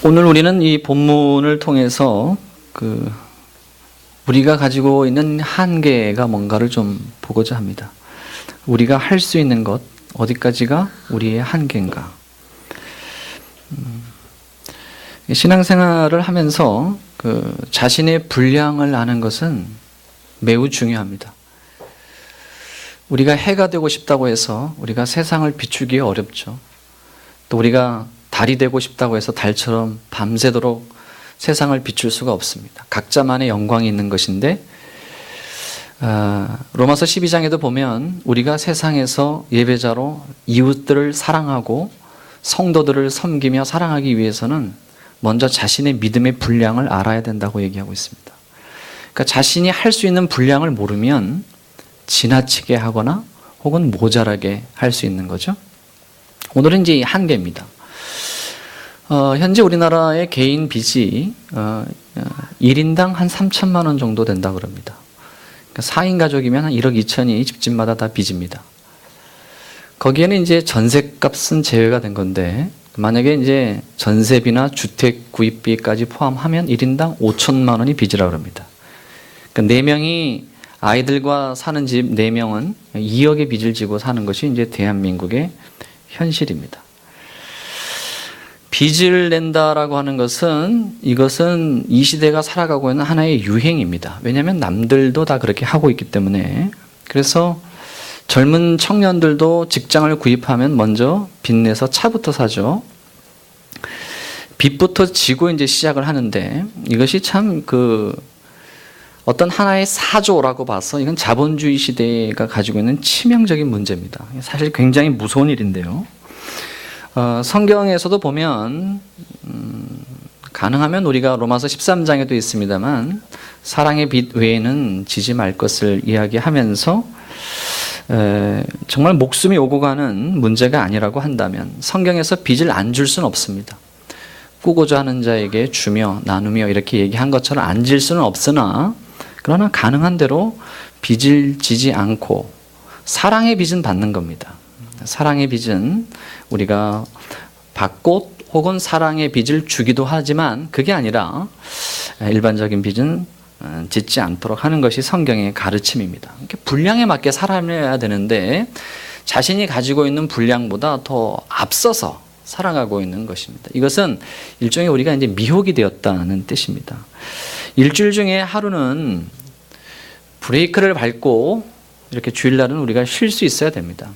오늘 우리는 이 본문을 통해서 우리가 가지고 있는 한계가 뭔가를 좀 보고자 합니다. 우리가 할 수 있는 것, 어디까지가 우리의 한계인가. 신앙생활을 하면서 자신의 분량을 아는 것은 매우 중요합니다. 우리가 해가 되고 싶다고 해서 우리가 세상을 비추기 어렵죠. 또 우리가 달이 되고 싶다고 해서 달처럼 밤새도록 세상을 비출 수가 없습니다. 각자만의 영광이 있는 것인데 로마서 12장에도 보면 우리가 세상에서 예배자로 이웃들을 사랑하고 성도들을 섬기며 사랑하기 위해서는 먼저 자신의 믿음의 분량을 알아야 된다고 얘기하고 있습니다. 그러니까 자신이 할 수 있는 분량을 모르면 지나치게 하거나 혹은 모자라게 할 수 있는 거죠. 오늘은 이제 이 한계입니다. 현재 우리나라의 개인 빚이 1인당 한 3천만 원 정도 된다고 그럽니다. 그러니까 4인 가족이면 한 1억 2천이 집집마다 다 빚입니다. 거기에는 이제 전셋값은 제외가 된 건데, 만약에 이제 전세비나 주택 구입비까지 포함하면 1인당 5천만 원이 빚이라고 합니다. 그러니까 4명이 아이들과 사는 집 4명은 2억의 빚을 지고 사는 것이 이제 대한민국의 현실입니다. 빚을 낸다라고 하는 것은 이것은 이 시대가 살아가고 있는 하나의 유행입니다. 왜냐하면 남들도 다 그렇게 하고 있기 때문에. 그래서 젊은 청년들도 직장을 구입하면 먼저 빚내서 차부터 사죠. 빚부터 지고 이제 시작을 하는데 이것이 참 어떤 하나의 사조라고 봐서 이건 자본주의 시대가 가지고 있는 치명적인 문제입니다. 사실 굉장히 무서운 일인데요. 성경에서도 보면 가능하면 우리가 로마서 13장에도 있습니다만 사랑의 빚 외에는 지지 말 것을 이야기하면서 정말 목숨이 오고 가는 문제가 아니라고 한다면 성경에서 빚을 안 줄 수는 없습니다. 꾸고자 하는 자에게 주며 나누며 이렇게 얘기한 것처럼 안 질 수는 없으나 그러나 가능한 대로 빚을 지지 않고 사랑의 빚은 받는 겁니다. 사랑의 빚은 우리가 받고 혹은 사랑의 빚을 주기도 하지만 그게 아니라 일반적인 빚은 짓지 않도록 하는 것이 성경의 가르침입니다. 분량에 맞게 살아내야 되는데 자신이 가지고 있는 분량보다 더 앞서서 살아가고 있는 것입니다. 이것은 일종의 우리가 이제 미혹이 되었다는 뜻입니다. 일주일 중에 하루는 브레이크를 밟고 이렇게 주일날은 우리가 쉴 수 있어야 됩니다.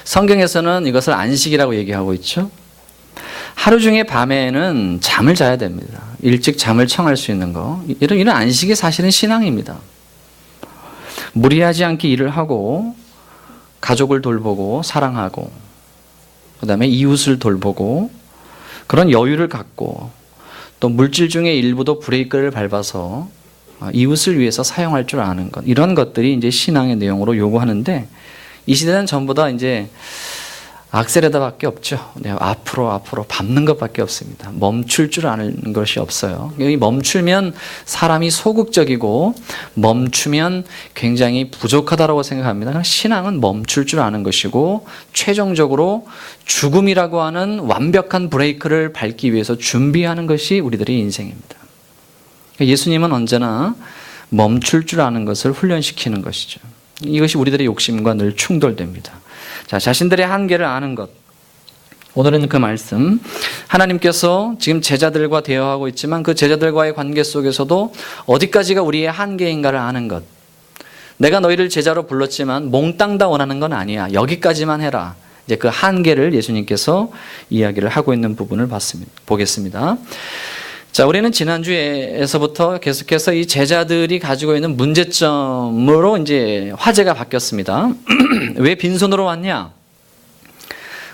성경에서는 이것을 안식이라고 얘기하고 있죠. 하루 중에 밤에는 잠을 자야 됩니다. 일찍 잠을 청할 수 있는 거. 이런 안식이 사실은 신앙입니다. 무리하지 않게 일을 하고 가족을 돌보고 사랑하고 그다음에 이웃을 돌보고 그런 여유를 갖고 또 물질 중에 일부도 브레이크를 밟아서 이웃을 위해서 사용할 줄 아는 것. 이런 것들이 이제 신앙의 내용으로 요구하는데 이 시대는 전부 다 이제 악셀에다밖에 없죠. 앞으로 밟는 것밖에 없습니다. 멈출 줄 아는 것이 없어요. 멈추면 사람이 소극적이고 멈추면 굉장히 부족하다고 생각합니다. 신앙은 멈출 줄 아는 것이고 최종적으로 죽음이라고 하는 완벽한 브레이크를 밟기 위해서 준비하는 것이 우리들의 인생입니다. 예수님은 언제나 멈출 줄 아는 것을 훈련시키는 것이죠. 이것이 우리들의 욕심과 늘 충돌됩니다. 자, 자신들의 한계를 아는 것. 오늘은 그 말씀. 하나님께서 지금 제자들과 대화하고 있지만 그 제자들과의 관계 속에서도 어디까지가 우리의 한계인가를 아는 것. 내가 너희를 제자로 불렀지만 몽땅 다 원하는 건 아니야. 여기까지만 해라. 이제 그 한계를 예수님께서 이야기를 하고 있는 부분을 보겠습니다. 자, 우리는 지난주에서부터 계속해서 이 제자들이 가지고 있는 문제점으로 이제 화제가 바뀌었습니다. 왜 빈손으로 왔냐?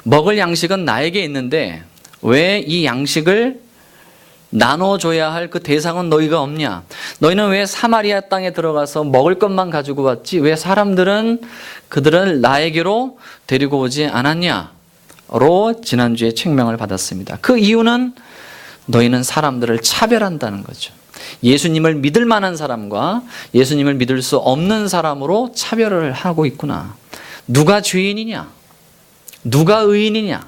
먹을 양식은 나에게 있는데 왜 이 양식을 나눠줘야 할 그 대상은 너희가 없냐? 너희는 왜 사마리아 땅에 들어가서 먹을 것만 가지고 왔지? 왜 사람들은 그들을 나에게로 데리고 오지 않았냐? 로 지난주에 책명을 받았습니다. 그 이유는 너희는 사람들을 차별한다는 거죠. 예수님을 믿을 만한 사람과 예수님을 믿을 수 없는 사람으로 차별을 하고 있구나. 누가 죄인이냐? 누가 의인이냐?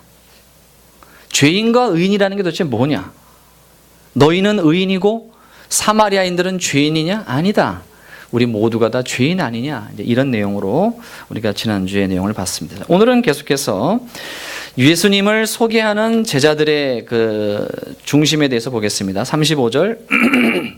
죄인과 의인이라는 게 도대체 뭐냐? 너희는 의인이고 사마리아인들은 죄인이냐? 아니다. 우리 모두가 다 죄인 아니냐? 이런 내용으로 우리가 지난주에 내용을 봤습니다. 오늘은 계속해서 예수님을 소개하는 제자들의 그 중심에 대해서 보겠습니다. 35절.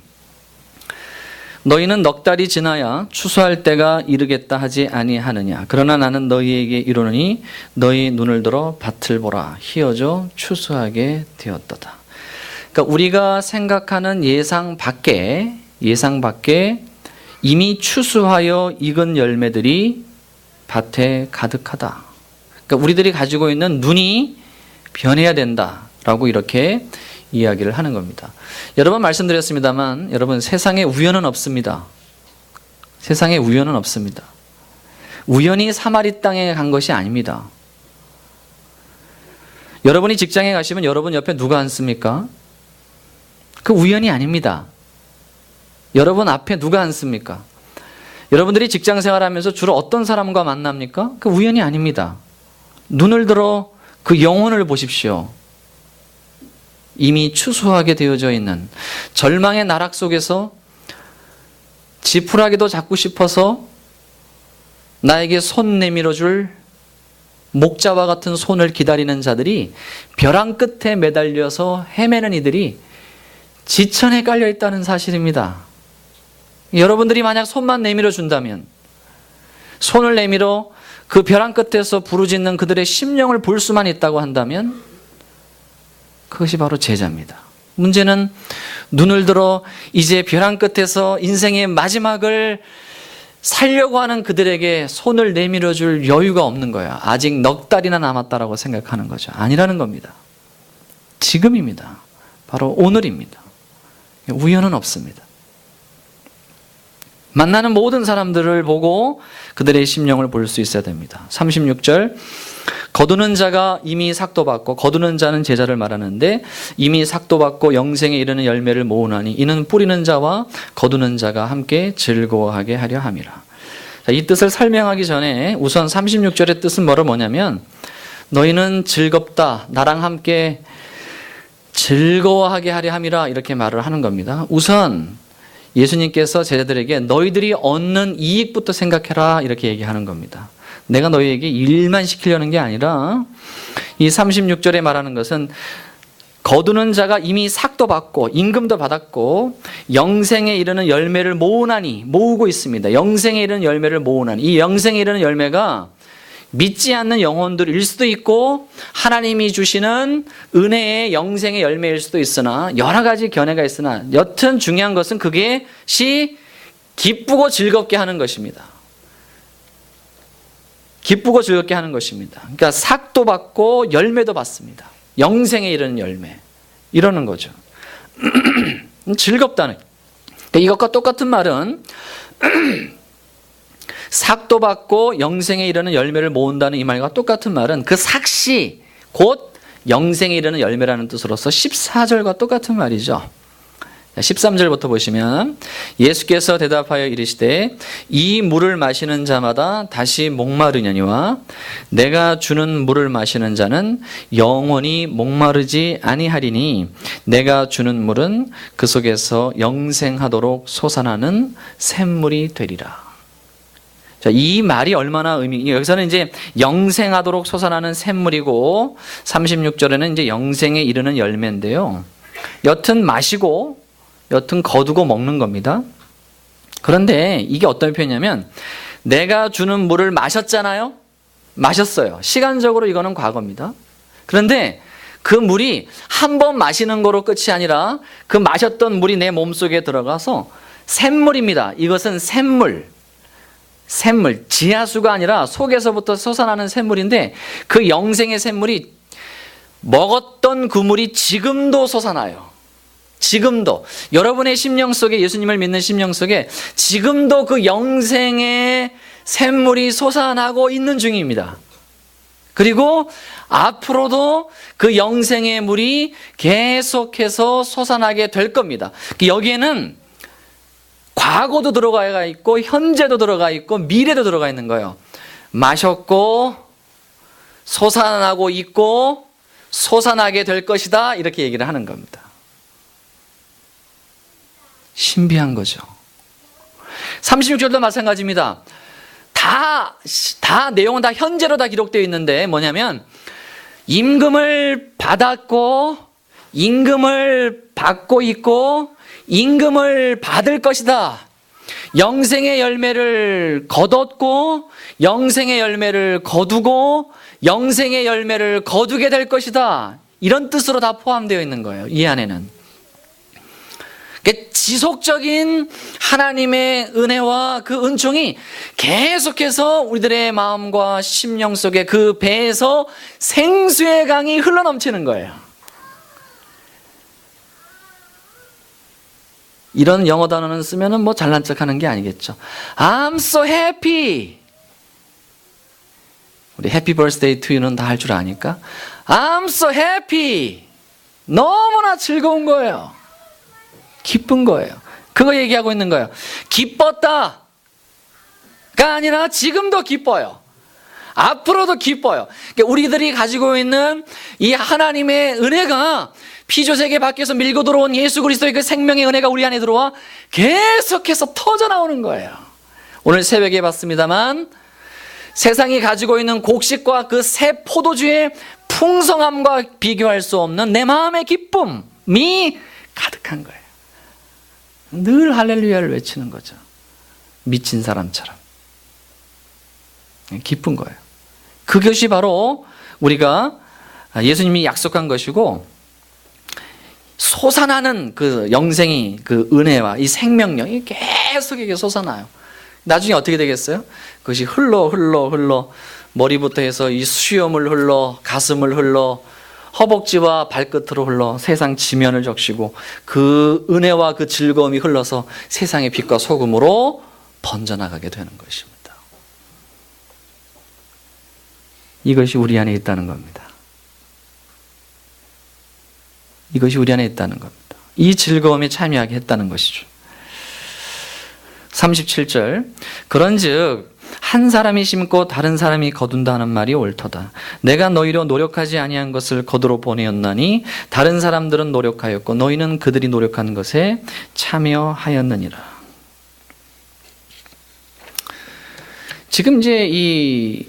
너희는 넉 달이 지나야 추수할 때가 이르겠다 하지 아니하느냐. 그러나 나는 너희에게 이르노니 너희 눈을 들어 밭을 보라. 희어져 추수하게 되었도다. 그러니까 우리가 생각하는 예상 밖에 이미 추수하여 익은 열매들이 밭에 가득하다. 그러니까 우리들이 가지고 있는 눈이 변해야 된다라고 이렇게 이야기를 하는 겁니다. 여러 번 말씀드렸습니다만 여러분, 세상에 우연은 없습니다. 세상에 우연은 없습니다. 우연히 사마리 땅에 간 것이 아닙니다. 여러분이 직장에 가시면 여러분 옆에 누가 앉습니까? 그 우연이 아닙니다. 여러분 앞에 누가 앉습니까? 여러분들이 직장 생활하면서 주로 어떤 사람과 만납니까? 그 우연이 아닙니다. 눈을 들어 그 영혼을 보십시오. 이미 추수하게 되어져 있는 절망의 나락 속에서 지푸라기도 잡고 싶어서 나에게 손 내밀어 줄 목자와 같은 손을 기다리는 자들이 벼랑 끝에 매달려서 헤매는 이들이 지천에 깔려 있다는 사실입니다. 여러분들이 만약 손만 내밀어 준다면, 손을 내밀어 그 벼랑 끝에서 부르짖는 그들의 심령을 볼 수만 있다고 한다면 그것이 바로 제자입니다. 문제는 눈을 들어 이제 벼랑 끝에서 인생의 마지막을 살려고 하는 그들에게 손을 내밀어 줄 여유가 없는 거야. 아직 넉 달이나 남았다라고 생각하는 거죠. 아니라는 겁니다. 지금입니다. 바로 오늘입니다. 우연은 없습니다. 만나는 모든 사람들을 보고 그들의 심령을 볼 수 있어야 됩니다. 36절. 거두는 자가 이미 삭도 받고, 거두는 자는 제자를 말하는데, 이미 삭도 받고 영생에 이르는 열매를 모으나니 이는 뿌리는 자와 거두는 자가 함께 즐거워하게 하려 함이라. 자, 이 뜻을 설명하기 전에 우선 36절의 뜻은 뭐냐면, 너희는 즐겁다, 나랑 함께 즐거워하게 하려 함이라, 이렇게 말을 하는 겁니다. 우선 예수님께서 제자들에게 너희들이 얻는 이익부터 생각해라, 이렇게 얘기하는 겁니다. 내가 너희에게 일만 시키려는 게 아니라, 이 36절에 말하는 것은 거두는 자가 이미 삭도 받고 임금도 받았고 영생에 이르는 열매를 모으나니, 모으고 있습니다. 영생에 이르는 열매를 모으나니, 이 영생에 이르는 열매가 믿지 않는 영혼들일 수도 있고 하나님이 주시는 은혜의 영생의 열매일 수도 있으나, 여러 가지 견해가 있으나 여튼 중요한 것은 그것이 기쁘고 즐겁게 하는 것입니다. 기쁘고 즐겁게 하는 것입니다. 그러니까 삭도 받고 열매도 받습니다. 영생에 이르는 열매, 이러는 거죠. 즐겁다는, 그러니까 이것과 똑같은 말은 삭도 받고 영생에 이르는 열매를 모은다는 이 말과 똑같은 말은 그 삭시 곧 영생에 이르는 열매라는 뜻으로서 14절과 똑같은 말이죠. 13절부터 보시면 예수께서 대답하여 이르시되 이 물을 마시는 자마다 다시 목마르냐니와 내가 주는 물을 마시는 자는 영원히 목마르지 아니하리니 내가 주는 물은 그 속에서 영생하도록 솟아나는 샘물이 되리라. 자, 이 말이 얼마나 여기서는 이제 영생하도록 솟아나는 샘물이고 36절에는 이제 영생에 이르는 열매인데요. 여튼 마시고 여튼 거두고 먹는 겁니다. 그런데 이게 어떤 표현이냐면, 내가 주는 물을 마셨잖아요. 마셨어요. 시간적으로 이거는 과거입니다. 그런데 그 물이 한 번 마시는 거로 끝이 아니라 그 마셨던 물이 내 몸속에 들어가서 샘물입니다. 이것은 샘물, 지하수가 아니라 속에서부터 솟아나는 샘물인데, 그 영생의 샘물이 먹었던 그 물이 지금도 솟아나요. 지금도 여러분의 심령 속에, 예수님을 믿는 심령 속에 지금도 그 영생의 샘물이 솟아나고 있는 중입니다. 그리고 앞으로도 그 영생의 물이 계속해서 솟아나게 될 겁니다. 여기에는 과거도 들어가 있고 현재도 들어가 있고 미래도 들어가 있는 거예요. 마셨고 솟아나고 있고 솟아나게 될 것이다. 이렇게 얘기를 하는 겁니다. 신비한 거죠. 36절도 마찬가지입니다. 내용은 다 현재로 다 기록되어 있는데 뭐냐면 임금을 받았고 임금을 받고 있고 임금을 받을 것이다. 영생의 열매를 거뒀고 영생의 열매를 거두고 영생의 열매를 거두게 될 것이다. 이런 뜻으로 다 포함되어 있는 거예요. 이 안에는. 지속적인 하나님의 은혜와 그 은총이 계속해서 우리들의 마음과 심령 속에 그 배에서 생수의 강이 흘러넘치는 거예요. 이런 영어 단어는 쓰면은 뭐 잘난 척 하는 게 아니겠죠. I'm so happy. 우리 Happy birthday to you는 다 할 줄 아니까? I'm so happy. 너무나 즐거운 거예요. 기쁜 거예요. 그거 얘기하고 있는 거예요. 기뻤다가 아니라 지금도 기뻐요. 앞으로도 기뻐요. 우리들이 가지고 있는 이 하나님의 은혜가 피조세계 밖에서 밀고 들어온 예수 그리스도의 그 생명의 은혜가 우리 안에 들어와 계속해서 터져나오는 거예요. 오늘 새벽에 봤습니다만 세상이 가지고 있는 곡식과 그 새 포도주의 풍성함과 비교할 수 없는 내 마음의 기쁨이 가득한 거예요. 늘 할렐루야를 외치는 거죠. 미친 사람처럼. 기쁜 거예요. 그것이 바로 우리가 예수님이 약속한 것이고 솟아나는 그 영생이 그 은혜와 이 생명력이 계속 솟아나요. 나중에 어떻게 되겠어요? 그것이 흘러 머리부터 해서 이 수염을 흘러 가슴을 흘러 허벅지와 발끝으로 흘러 세상 지면을 적시고 그 은혜와 그 즐거움이 흘러서 세상의 빛과 소금으로 번져나가게 되는 것입니다. 이것이 우리 안에 있다는 겁니다. 이것이 우리 안에 있다는 겁니다. 이 즐거움에 참여하게 했다는 것이죠. 37절 그런즉 한 사람이 심고 다른 사람이 거둔다는 말이 옳도다. 내가 너희로 노력하지 아니한 것을 거두러 보내었나니 다른 사람들은 노력하였고 너희는 그들이 노력한 것에 참여하였느니라. 지금 이제 이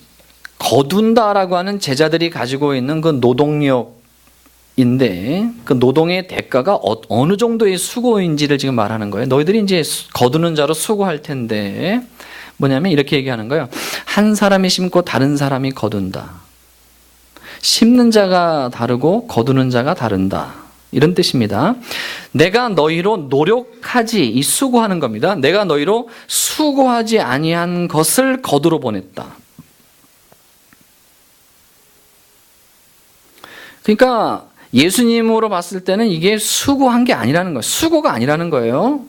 거둔다라고 하는 제자들이 가지고 있는 그 노동력인데 그 노동의 대가가 어느 정도의 수고인지를 지금 말하는 거예요. 너희들이 이제 거두는 자로 수고할 텐데 뭐냐면 이렇게 얘기하는 거예요. 한 사람이 심고 다른 사람이 거둔다. 심는 자가 다르고 거두는 자가 다른다. 이런 뜻입니다. 내가 너희로 노력하지, 이 수고하는 겁니다. 내가 너희로 수고하지 아니한 것을 거두러 보냈다. 그러니까 예수님으로 봤을 때는 이게 수고한 게 아니라는 거예요. 수고가 아니라는 거예요.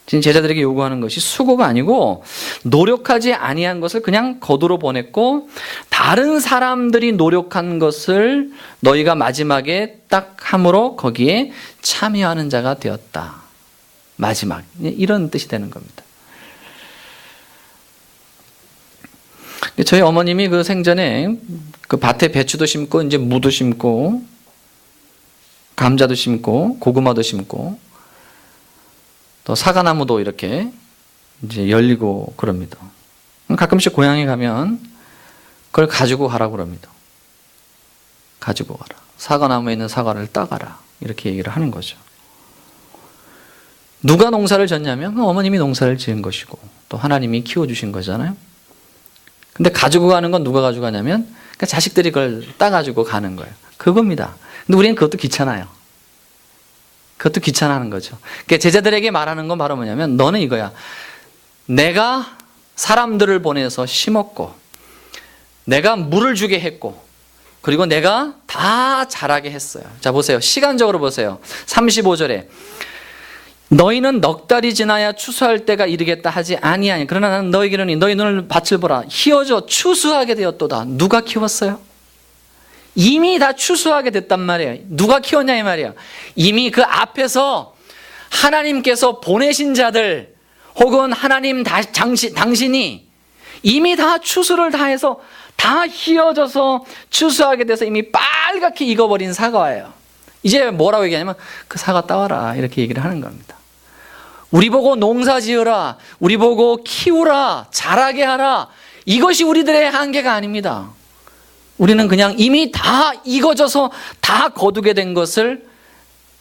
지금 제자들에게 요구하는 것이 수고가 아니고 노력하지 아니한 것을 그냥 거두러 보냈고 다른 사람들이 노력한 것을 너희가 마지막에 딱 함으로 거기에 참여하는 자가 되었다. 마지막 이런 뜻이 되는 겁니다. 저희 어머님이 그 생전에 그 밭에 배추도 심고 이제 무도 심고 감자도 심고 고구마도 심고 또 사과나무도 이렇게 이제 열리고 그럽니다. 가끔씩 고향에 가면 그걸 가지고 가라고 그럽니다. 가지고 가라. 사과나무에 있는 사과를 따가라. 이렇게 얘기를 하는 거죠. 누가 농사를 졌냐면 어머님이 농사를 지은 것이고 또 하나님이 키워주신 거잖아요. 근데 가지고 가는 건 누가 가지고 가냐면 그러니까 자식들이 그걸 따가지고 가는 거예요. 그겁니다. 근데 우리는 그것도 귀찮아요. 그것도 귀찮아하는 거죠. 그러니까 제자들에게 말하는 건 바로 뭐냐면 너는 이거야. 내가 사람들을 보내서 심었고 내가 물을 주게 했고 그리고 내가 다 자라게 했어요. 자 보세요. 시간적으로 보세요. 35절에 너희는 넉 달이 지나야 추수할 때가 이르겠다 하지 아니하니 그러나 나는 너희에게 이르노니 너희 눈을 밭을 보라 희어져 추수하게 되었도다. 누가 키웠어요? 이미 다 추수하게 됐단 말이에요. 누가 키웠냐 이 말이에요. 이미 그 앞에서 하나님께서 보내신 자들 혹은 하나님 당신이 이미 다 추수를 다해서 다 휘어져서 추수하게 돼서 이미 빨갛게 익어버린 사과예요. 이제 뭐라고 얘기하냐면 그 사과 따와라 이렇게 얘기를 하는 겁니다. 우리 보고 농사 지으라, 우리 보고 키우라, 자라게 하라, 이것이 우리들의 한계가 아닙니다. 우리는 그냥 이미 다 익어져서 다 거두게 된 것을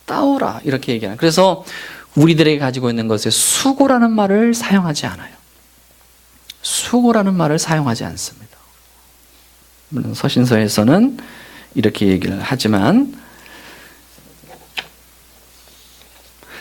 따오라 이렇게 얘기하는. 그래서 우리들에게 가지고 있는 것에 수고라는 말을 사용하지 않아요. 수고라는 말을 사용하지 않습니다. 물론 서신서에서는 이렇게 얘기를 하지만,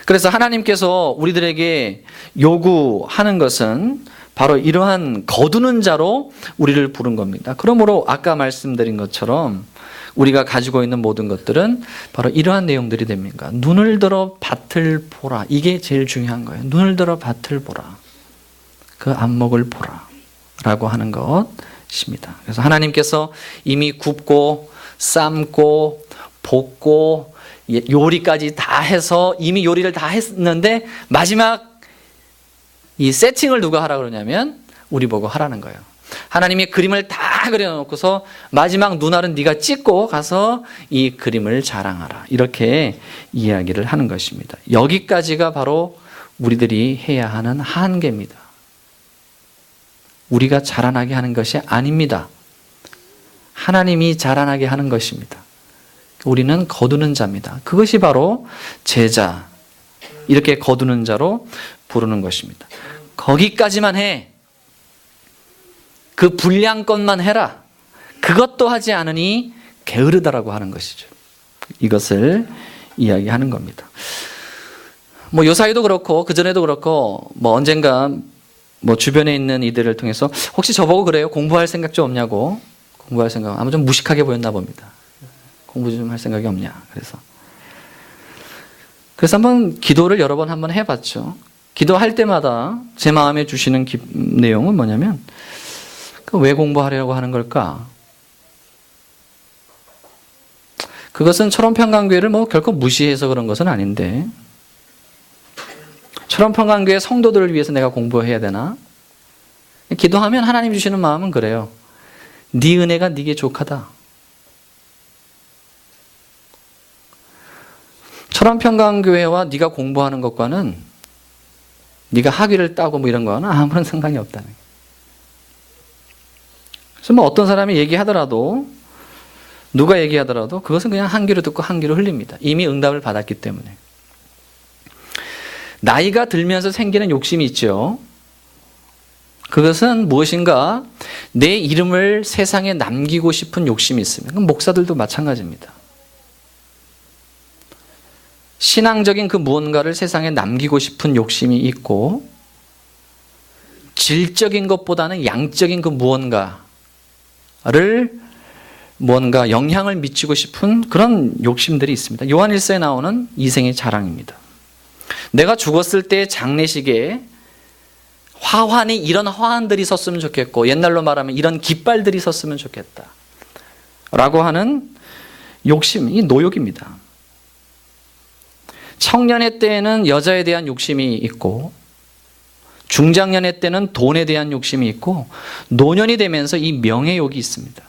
그래서 하나님께서 우리들에게 요구하는 것은 바로 이러한 거두는 자로 우리를 부른 겁니다. 그러므로 아까 말씀드린 것처럼 우리가 가지고 있는 모든 것들은 바로 이러한 내용들이 됩니다. 눈을 들어 밭을 보라. 이게 제일 중요한 거예요. 눈을 들어 밭을 보라. 그 안목을 보라. 라고 하는 것입니다. 그래서 하나님께서 이미 굽고 삶고 볶고 요리까지 다 해서 이미 요리를 다 했는데 마지막 이 세팅을 누가 하라 그러냐면 우리 보고 하라는 거예요. 하나님이 그림을 다 그려놓고서 마지막 눈알은 네가 찍고 가서 이 그림을 자랑하라. 이렇게 이야기를 하는 것입니다. 여기까지가 바로 우리들이 해야 하는 한계입니다. 우리가 자라나게 하는 것이 아닙니다. 하나님이 자라나게 하는 것입니다. 우리는 거두는 자입니다. 그것이 바로 제자, 이렇게 거두는 자로 부르는 것입니다. 거기까지만 해. 그 분량것만 해라. 그것도 하지 않으니 게으르다라고 하는 것이죠. 이것을 이야기하는 겁니다. 뭐 요사이도 그렇고 그전에도 그렇고 뭐 언젠가 뭐 주변에 있는 이들을 통해서 혹시 저보고 그래요? 공부할 생각 좀 없냐고. 공부할 생각 아마 좀 무식하게 보였나 봅니다. 공부 좀 할 생각이 없냐. 그래서 한번 기도를 여러 번 한번 해봤죠. 기도할 때마다 제 마음에 주시는 내용은 뭐냐면 왜 공부하려고 하는 걸까? 그것은 철원평강교회를 뭐 결코 무시해서 그런 것은 아닌데 철원평강교회 성도들을 위해서 내가 공부해야 되나? 기도하면 하나님 주시는 마음은 그래요. 네 은혜가 네게 족하다. 철원평강교회와 네가 공부하는 것과는 네가 학위를 따고 뭐 이런 거는 아무런 상관이 없다는 거예요. 그래서 뭐 어떤 사람이 얘기하더라도 누가 얘기하더라도 그것은 그냥 한 귀로 듣고 한 귀로 흘립니다. 이미 응답을 받았기 때문에. 나이가 들면서 생기는 욕심이 있죠. 그것은 무엇인가 내 이름을 세상에 남기고 싶은 욕심이 있습니다. 그럼 목사들도 마찬가지입니다. 신앙적인 그 무언가를 세상에 남기고 싶은 욕심이 있고 질적인 것보다는 양적인 그 무언가 영향을 미치고 싶은 그런 욕심들이 있습니다. 요한일서에 나오는 이생의 자랑입니다. 내가 죽었을 때 장례식에 화환이 이런 화환들이 섰으면 좋겠고 옛날로 말하면 이런 깃발들이 섰으면 좋겠다 라고 하는 욕심이 노욕입니다. 청년의 때에는 여자에 대한 욕심이 있고 중장년의 때는 돈에 대한 욕심이 있고 노년이 되면서 이 명예욕이 있습니다.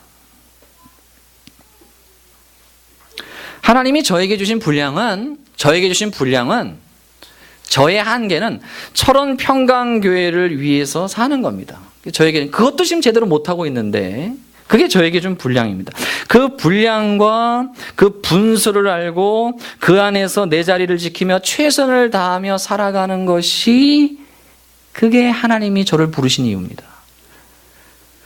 하나님이 저에게 주신 분량은 저의 한계는 철원평강교회를 위해서 사는 겁니다. 저에게는 그것도 지금 제대로 못하고 있는데 그게 저에게 준 분량입니다. 그 분량과 그 분수를 알고 그 안에서 내 자리를 지키며 최선을 다하며 살아가는 것이 그게 하나님이 저를 부르신 이유입니다.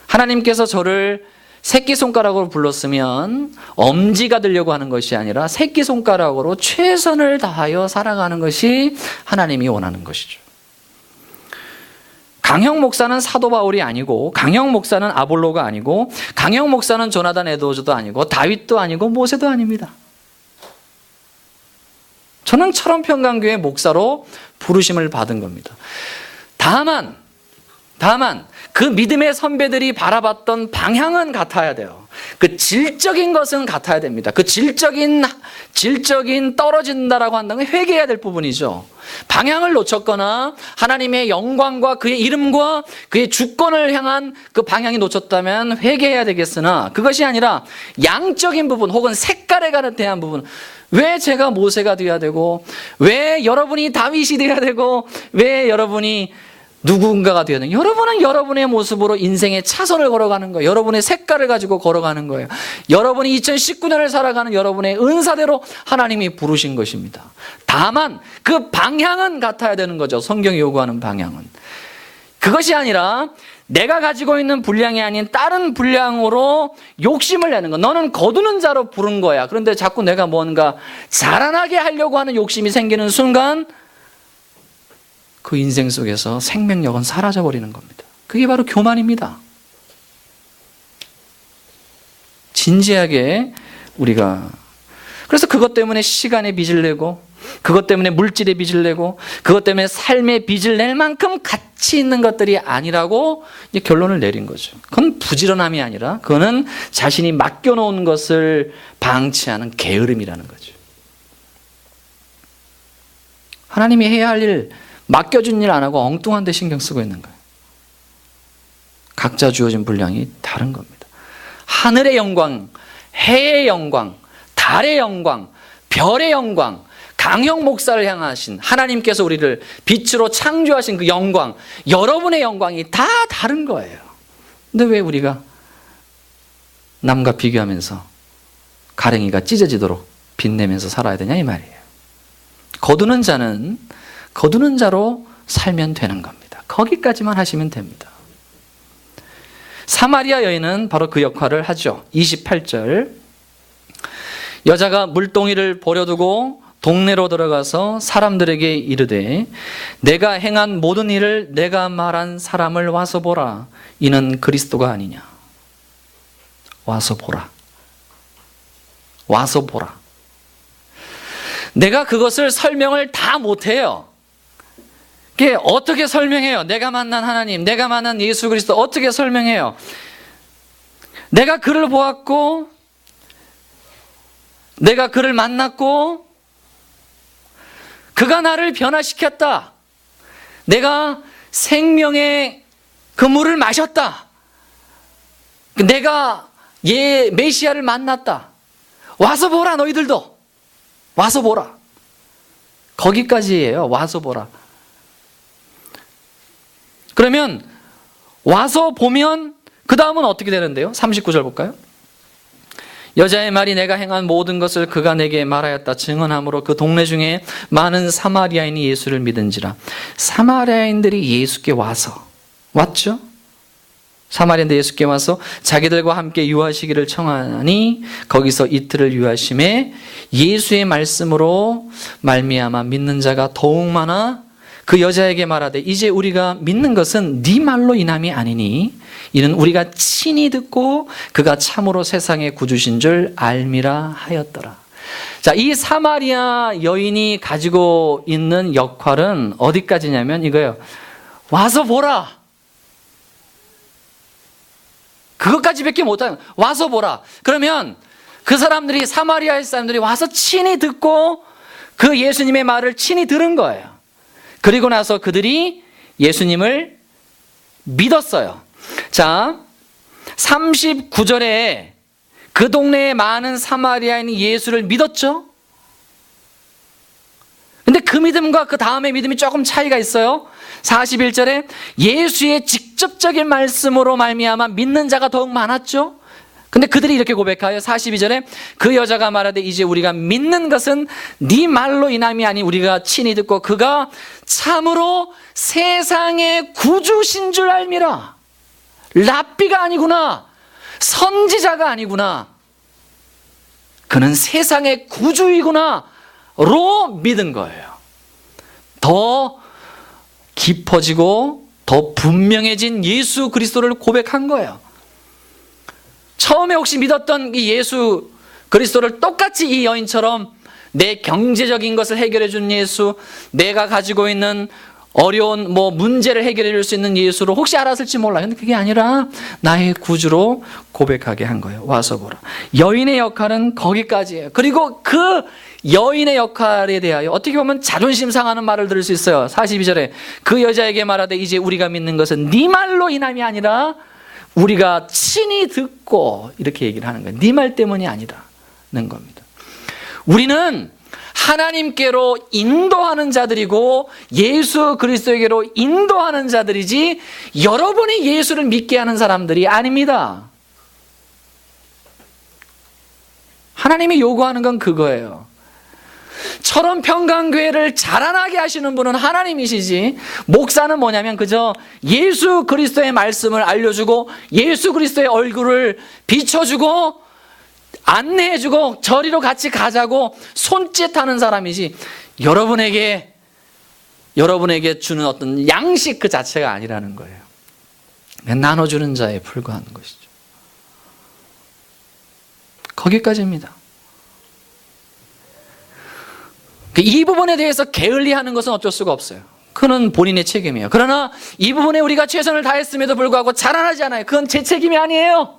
하나님께서 저를 새끼손가락으로 불렀으면 엄지가 되려고 하는 것이 아니라 새끼손가락으로 최선을 다하여 살아가는 것이 하나님이 원하는 것이죠. 강형 목사는 사도 바울이 아니고 강형 목사는 아볼로가 아니고 강형 목사는 조나단 에드워즈도 아니고 다윗도 아니고 모세도 아닙니다. 저는 철원평강교회 목사로 부르심을 받은 겁니다. 다만 그 믿음의 선배들이 바라봤던 방향은 같아야 돼요. 그 질적인 것은 같아야 됩니다. 그 질적인 떨어진다라고 한다는 건 회개해야 될 부분이죠. 방향을 놓쳤거나 하나님의 영광과 그의 이름과 그의 주권을 향한 그 방향이 놓쳤다면 회개해야 되겠으나, 그것이 아니라 양적인 부분 혹은 색깔에 대한 부분, 왜 제가 모세가 되어야 되고, 왜 여러분이 다윗이 되어야 되고, 왜 여러분이 누군가가 되어야 되는, 여러분은 여러분의 모습으로 인생의 차선을 걸어가는 거예요. 여러분의 색깔을 가지고 걸어가는 거예요. 여러분이 2019년을 살아가는 여러분의 은사대로 하나님이 부르신 것입니다. 다만 그 방향은 같아야 되는 거죠. 성경이 요구하는 방향은. 그것이 아니라 내가 가지고 있는 분량이 아닌 다른 분량으로 욕심을 내는 거. 너는 거두는 자로 부른 거야. 그런데 자꾸 내가 뭔가 자라나게 하려고 하는 욕심이 생기는 순간 그 인생 속에서 생명력은 사라져버리는 겁니다. 그게 바로 교만입니다. 진지하게 우리가, 그래서 그것 때문에 시간의 빚을 내고, 그것 때문에 물질의 빚을 내고, 그것 때문에 삶의 빚을 낼 만큼 가치 있는 것들이 아니라고 이제 결론을 내린 거죠. 그건 부지런함이 아니라 그거는 자신이 맡겨놓은 것을 방치하는 게으름이라는 거죠. 하나님이 해야 할 일, 맡겨준 일 안 하고 엉뚱한 데 신경 쓰고 있는 거예요. 각자 주어진 분량이 다른 겁니다. 하늘의 영광, 해의 영광, 달의 영광, 별의 영광, 강형 목사를 향하신 하나님께서 우리를 빛으로 창조하신 그 영광, 여러분의 영광이 다 다른 거예요. 근데 왜 우리가 남과 비교하면서 가랭이가 찢어지도록 빛내면서 살아야 되냐 이 말이에요. 거두는 자는 거두는 자로 살면 되는 겁니다. 거기까지만 하시면 됩니다. 사마리아 여인은 바로 그 역할을 하죠. 28절, 여자가 물동이를 버려두고 동네로 들어가서 사람들에게 이르되 내가 행한 모든 일을 내가 말한 사람을 와서 보라. 이는 그리스도가 아니냐. 와서 보라. 와서 보라. 내가 그것을 설명을 다 못해요. 그게 어떻게 설명해요? 내가 만난 하나님, 내가 만난 예수 그리스도 어떻게 설명해요? 내가 그를 보았고, 내가 그를 만났고, 그가 나를 변화시켰다. 내가 생명의 그 물을 마셨다. 내가 메시아를 만났다. 와서 보라, 너희들도. 와서 보라. 거기까지예요. 와서 보라. 그러면 와서 보면 그 다음은 어떻게 되는데요? 39절 볼까요? 여자의 말이 내가 행한 모든 것을 그가 내게 말하였다 증언함으로 그 동네 중에 많은 사마리아인이 예수를 믿은지라. 사마리아인들이 예수께 왔죠? 사마리아인들이 예수께 와서 자기들과 함께 유하시기를 청하니 거기서 이틀을 유하심에 예수의 말씀으로 말미암아 믿는 자가 더욱 많아 그 여자에게 말하되 이제 우리가 믿는 것은 네 말로 인함이 아니니 이는 우리가 친히 듣고 그가 참으로 세상의 구주신 줄 알미라 하였더라. 자, 이 사마리아 여인이 가지고 있는 역할은 어디까지냐면 이거예요. 와서 보라. 그것까지밖에 못하는, 와서 보라. 그러면 그 사람들이, 사마리아의 사람들이 와서 친히 듣고 그 예수님의 말을 친히 들은 거예요. 그리고 나서 그들이 예수님을 믿었어요. 자, 39절에 그 동네에 많은 사마리아인이 예수를 믿었죠? 근데 그 믿음과 그 다음의 믿음이 조금 차이가 있어요. 41절에 예수의 직접적인 말씀으로 말미암아 믿는 자가 더욱 많았죠? 근데 그들이 이렇게 고백하여 42절에 그 여자가 말하되 이제 우리가 믿는 것은 네 말로 인함이 아니 우리가 친히 듣고 그가 참으로 세상의 구주신 줄 알미라. 랍비가 아니구나. 선지자가 아니구나. 그는 세상의 구주이구나. 로 믿은 거예요. 더 깊어지고 더 분명해진 예수 그리스도를 고백한 거예요. 처음에 혹시 믿었던 이 예수 그리스도를 똑같이 이 여인처럼 내 경제적인 것을 해결해 준 예수, 내가 가지고 있는 어려운 문제를 해결해 줄 수 있는 예수로 혹시 알았을지 몰라요. 근데 그게 아니라 나의 구주로 고백하게 한 거예요. 와서 보라. 여인의 역할은 거기까지예요. 그리고 그 여인의 역할에 대하여 어떻게 보면 자존심 상하는 말을 들을 수 있어요. 42절에 그 여자에게 말하되 이제 우리가 믿는 것은 네 말로 인함이 아니라 우리가 친히 듣고, 이렇게 얘기를 하는 거예요. 네 말 때문이 아니라는 겁니다. 우리는 하나님께로 인도하는 자들이고 예수 그리스도에게로 인도하는 자들이지 여러분이 예수를 믿게 하는 사람들이 아닙니다. 하나님이 요구하는 건 그거예요. 철원 평강교회를 자라나게 하시는 분은 하나님이시지, 목사는 뭐냐면 그저 예수 그리스도의 말씀을 알려주고 예수 그리스도의 얼굴을 비춰주고 안내해주고 저리로 같이 가자고 손짓하는 사람이지, 여러분에게 주는 어떤 양식 그 자체가 아니라는 거예요. 나눠주는 자에 불과한 것이죠. 거기까지입니다. 이 부분에 대해서 게을리하는 것은 어쩔 수가 없어요. 그건 본인의 책임이에요. 그러나 이 부분에 우리가 최선을 다했음에도 불구하고 자라나지 않아요. 그건 제 책임이 아니에요.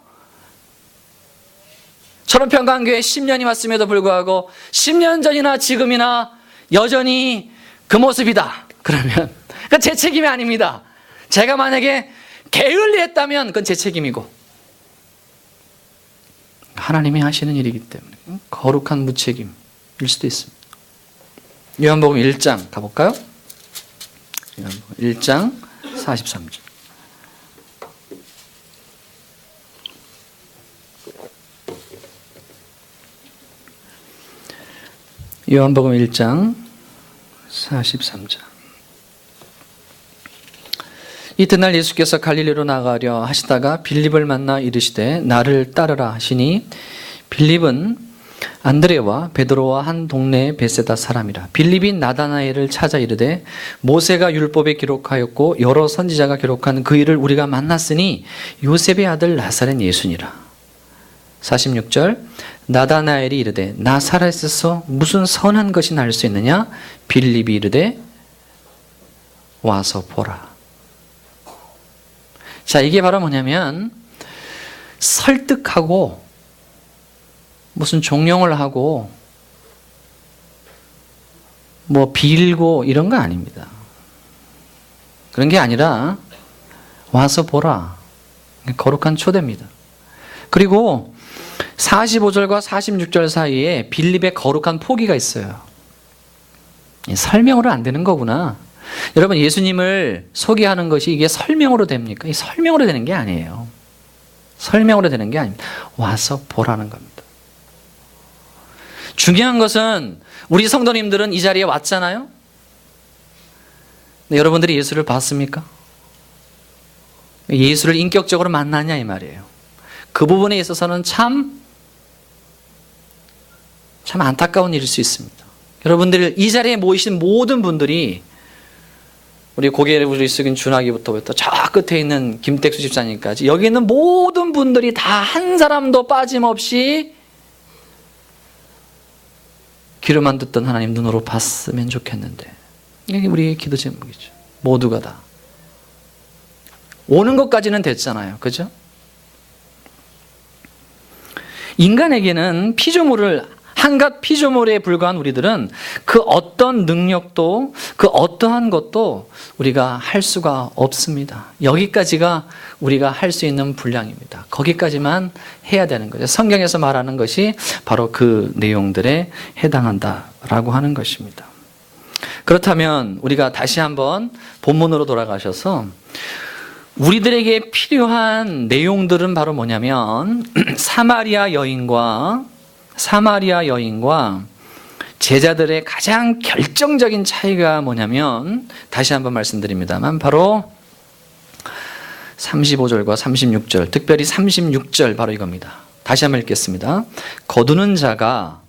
철원평강교회 10년이 왔음에도 불구하고 10년 전이나 지금이나 여전히 그 모습이다. 그러면 그건 제 책임이 아닙니다. 제가 만약에 게을리했다면 그건 제 책임이고, 하나님이 하시는 일이기 때문에 거룩한 무책임일 수도 있습니다. 요한복음 1장 가볼까요? 요한복음 1장 43절. 요한복음 1장 43절. 이튿날 예수께서 갈릴리로 나가려 하시다가 빌립을 만나 이르시되 나를 따르라 하시니, 빌립은 안드레와 베드로와 한 동네의 베세다 사람이라. 빌립이 나다나엘을 찾아 이르되 모세가 율법에 기록하였고 여러 선지자가 기록한 그 일을 우리가 만났으니 요셉의 아들 나사렛 예수니라. 46절. 나다나엘이 이르되 나사렛에서 무슨 선한 것이 날 수 있느냐? 빌립이 이르되 와서 보라. 자, 이게 바로 뭐냐면 설득하고 무슨 종용을 하고 빌고 이런 거 아닙니다. 그런 게 아니라 와서 보라. 거룩한 초대입니다. 그리고 45절과 46절 사이에 빌립의 거룩한 포기가 있어요. 설명으로 안 되는 거구나. 여러분, 예수님을 소개하는 것이 이게 설명으로 됩니까? 설명으로 되는 게 아니에요. 설명으로 되는 게 아닙니다. 와서 보라는 겁니다. 중요한 것은 우리 성도님들은 이 자리에 왔잖아요. 근데 여러분들이 예수를 봤습니까? 예수를 인격적으로 만났냐 이 말이에요. 그 부분에 있어서는 참 안타까운 일일 수 있습니다. 여러분들 이 자리에 모이신 모든 분들이, 우리 고개를 숙인 준하기부터 저 끝에 있는 김택수 집사님까지 여기 있는 모든 분들이 다 한 사람도 빠짐없이 귀로만 듣던 하나님 눈으로 봤으면 좋겠는데, 이게 우리의 기도 제목이죠. 모두가 다 오는 것까지는 됐잖아요. 그죠? 인간에게는 한갓 피조물에 불과한 우리들은 그 어떤 능력도 그 어떠한 것도 우리가 할 수가 없습니다. 여기까지가 우리가 할 수 있는 분량입니다. 거기까지만 해야 되는 거죠. 성경에서 말하는 것이 바로 그 내용들에 해당한다라고 하는 것입니다. 그렇다면 우리가 다시 한번 본문으로 돌아가셔서 우리들에게 필요한 내용들은 바로 뭐냐면 사마리아 여인과 제자들의 가장 결정적인 차이가 뭐냐면, 다시 한번 말씀드립니다만 바로 35절과 36절, 특별히 36절 바로 이겁니다. 다시 한번 읽겠습니다. 거두는 자가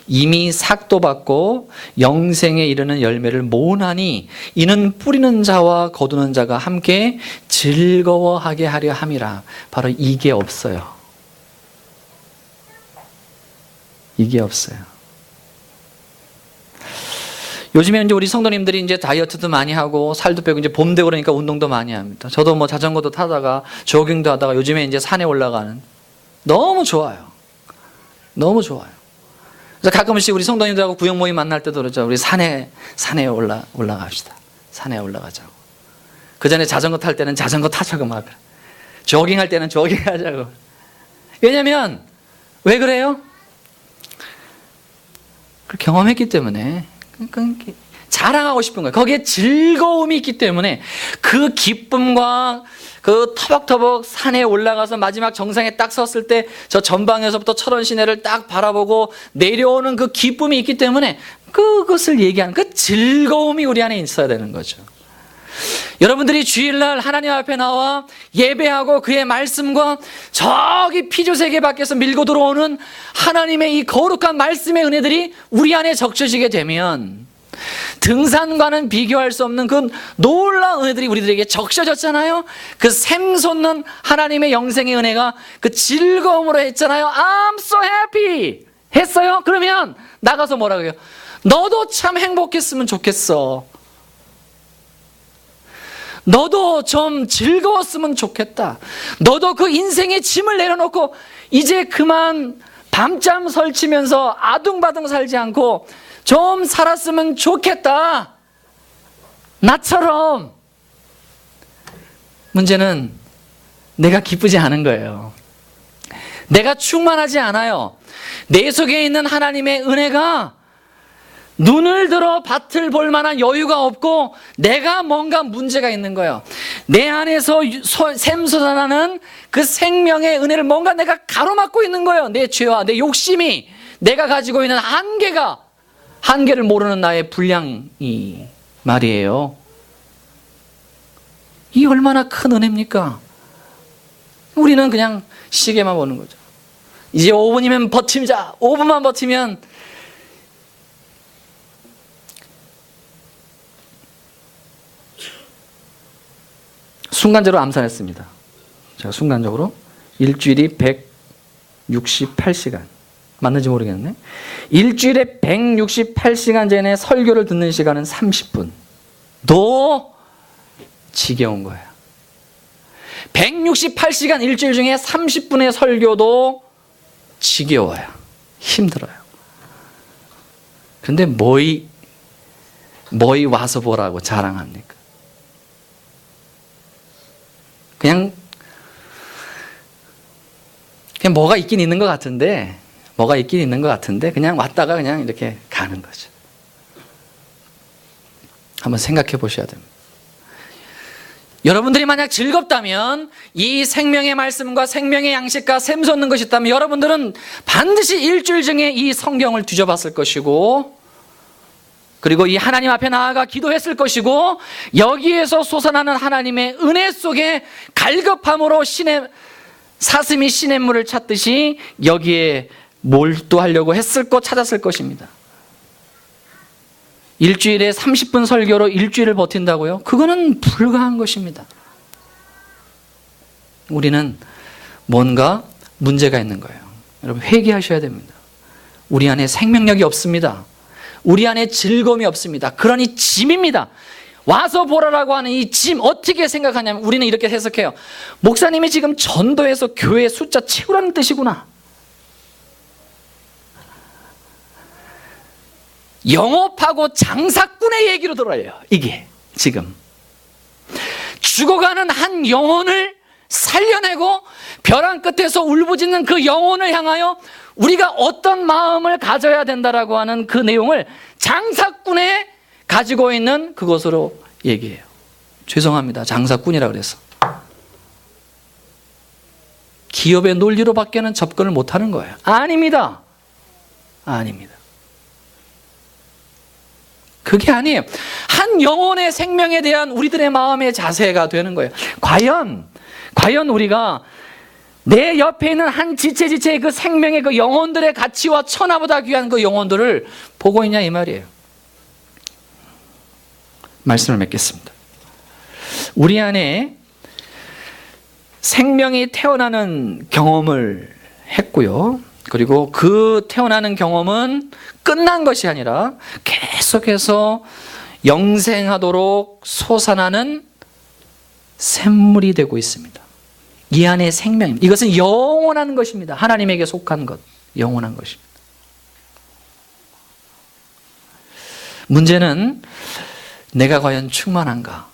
이미 삭도 받고 영생에 이르는 열매를 모으나니 이는 뿌리는 자와 거두는 자가 함께 즐거워하게 하려 함이라. 바로 이게 없어요. 이게 없어요. 요즘에 이제 우리 성도님들이 이제 다이어트도 많이 하고 살도 빼고 이제 봄 되고 그러니까 운동도 많이 합니다. 저도 뭐 자전거도 타다가 조깅도 하다가 요즘에 이제 산에 올라가는 너무 좋아요. 너무 좋아요. 그래서 가끔씩 우리 성도님들하고 구역 모임 만날 때도 그러죠. 우리 산에 올라갑시다. 산에 올라가자고. 그 전에 자전거 탈 때는 자전거 타자고 막 조깅할 때는 조깅하자고. 왜냐면 왜 그래요? 그걸 경험했기 때문에 자랑하고 싶은 거예요. 거기에 즐거움이 있기 때문에 그 기쁨과 그 터벅터벅 산에 올라가서 마지막 정상에 딱 섰을 때 저 전방에서부터 철원 시내를 딱 바라보고 내려오는 그 기쁨이 있기 때문에 그것을 얘기하는 그 즐거움이 우리 안에 있어야 되는 거죠. 여러분들이 주일날 하나님 앞에 나와 예배하고 그의 말씀과 저기 피조세계 밖에서 밀고 들어오는 하나님의 이 거룩한 말씀의 은혜들이 우리 안에 적셔지게 되면 등산과는 비교할 수 없는 그 놀라운 은혜들이 우리들에게 적셔졌잖아요. 그 샘솟는 하나님의 영생의 은혜가 그 즐거움으로 했잖아요. I'm so happy 했어요. 그러면 나가서 뭐라고 해요? 너도 참 행복했으면 좋겠어. 너도 좀 즐거웠으면 좋겠다. 너도 그 인생의 짐을 내려놓고 이제 그만 밤잠 설치면서 아둥바둥 살지 않고 좀 살았으면 좋겠다. 나처럼. 문제는 내가 기쁘지 않은 거예요. 내가 충만하지 않아요. 내 속에 있는 하나님의 은혜가 눈을 들어 밭을 볼 만한 여유가 없고 내가 뭔가 문제가 있는 거예요. 내 안에서 샘솟아나는 그 생명의 은혜를 뭔가 내가 가로막고 있는 거예요. 내 죄와 내 욕심이, 내가 가지고 있는 한계를 모르는 나의 불량이 말이에요. 이 얼마나 큰 은혜입니까? 우리는 그냥 시계만 보는 거죠. 이제 5분이면 버티자. 5분만 버티면 순간적으로 암산했습니다. 제가 순간적으로 일주일이 168시간 맞는지 모르겠네. 일주일에 168시간 전에 설교를 듣는 시간은 30분. 너 지겨운 거야. 168시간 일주일 중에 30분의 설교도 지겨워요. 힘들어요. 그런데 뭐이 와서 보라고 자랑합니까? 그냥 뭐가 있긴 있는 것 같은데 그냥 왔다가 그냥 이렇게 가는 거죠. 한번 생각해 보셔야 됩니다. 여러분들이 만약 즐겁다면, 이 생명의 말씀과 생명의 양식과 샘솟는 것이 있다면 여러분들은 반드시 일주일 중에 이 성경을 뒤져봤을 것이고, 그리고 이 하나님 앞에 나아가 기도했을 것이고, 여기에서 솟아나는 하나님의 은혜 속에 갈급함으로 사슴이 시냇물을 찾듯이 여기에 몰두하려고 했을 것, 찾았을 것입니다. 일주일에 30분 설교로 일주일을 버틴다고요? 그거는 불가한 것입니다. 우리는 뭔가 문제가 있는 거예요. 여러분, 회개하셔야 됩니다. 우리 안에 생명력이 없습니다. 우리 안에 즐거움이 없습니다. 그러니 짐입니다. 와서 보라라고 하는 이 짐, 어떻게 생각하냐면 우리는 이렇게 해석해요. 목사님이 지금 전도해서 교회 숫자 채우라는 뜻이구나. 영업하고 장사꾼의 얘기로 들어요. 이게 지금 죽어가는 한 영혼을 살려내고 벼랑 끝에서 울부짖는 그 영혼을 향하여 우리가 어떤 마음을 가져야 된다라고 하는 그 내용을 장사꾼의 가지고 있는 그것으로 얘기해요. 죄송합니다. 장사꾼이라 그래서 기업의 논리로밖에는 접근을 못하는 거예요. 아닙니다. 아닙니다. 그게 아니에요. 한 영혼의 생명에 대한 우리들의 마음의 자세가 되는 거예요. 과연 우리가 내 옆에 있는 한 지체의 그 생명의 그 영혼들의 가치와 천하보다 귀한 그 영혼들을 보고 있냐 이 말이에요. 말씀을 맺겠습니다. 우리 안에 생명이 태어나는 경험을 했고요. 그리고 그 태어나는 경험은 끝난 것이 아니라 계속해서 영생하도록 솟아나는 샘물이 되고 있습니다. 이 안에 생명입니다. 이것은 영원한 것입니다. 하나님에게 속한 것, 영원한 것입니다. 문제는 내가 과연 충만한가?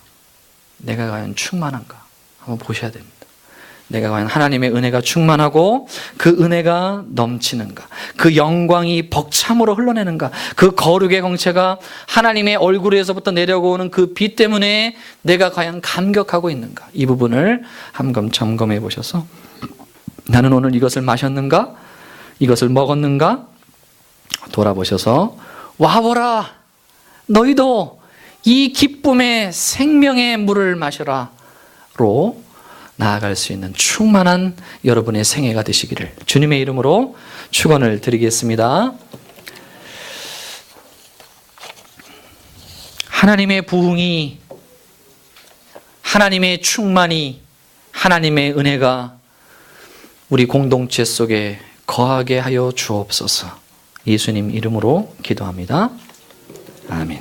내가 과연 충만한가? 한번 보셔야 됩니다. 내가 과연 하나님의 은혜가 충만하고 그 은혜가 넘치는가? 그 영광이 벅참으로 흘러내는가? 그 거룩의 공체가 하나님의 얼굴에서부터 내려오는 그 빛 때문에 내가 과연 감격하고 있는가? 이 부분을 한번 점검해 보셔서 나는 오늘 이것을 마셨는가? 이것을 먹었는가? 돌아보셔서 와보라! 너희도 이 기쁨의 생명의 물을 마셔라로 나아갈 수 있는 충만한 여러분의 생애가 되시기를 주님의 이름으로 축원을 드리겠습니다. 하나님의 부흥이, 하나님의 충만이, 하나님의 은혜가 우리 공동체 속에 거하게 하여 주옵소서. 예수님 이름으로 기도합니다. 아멘.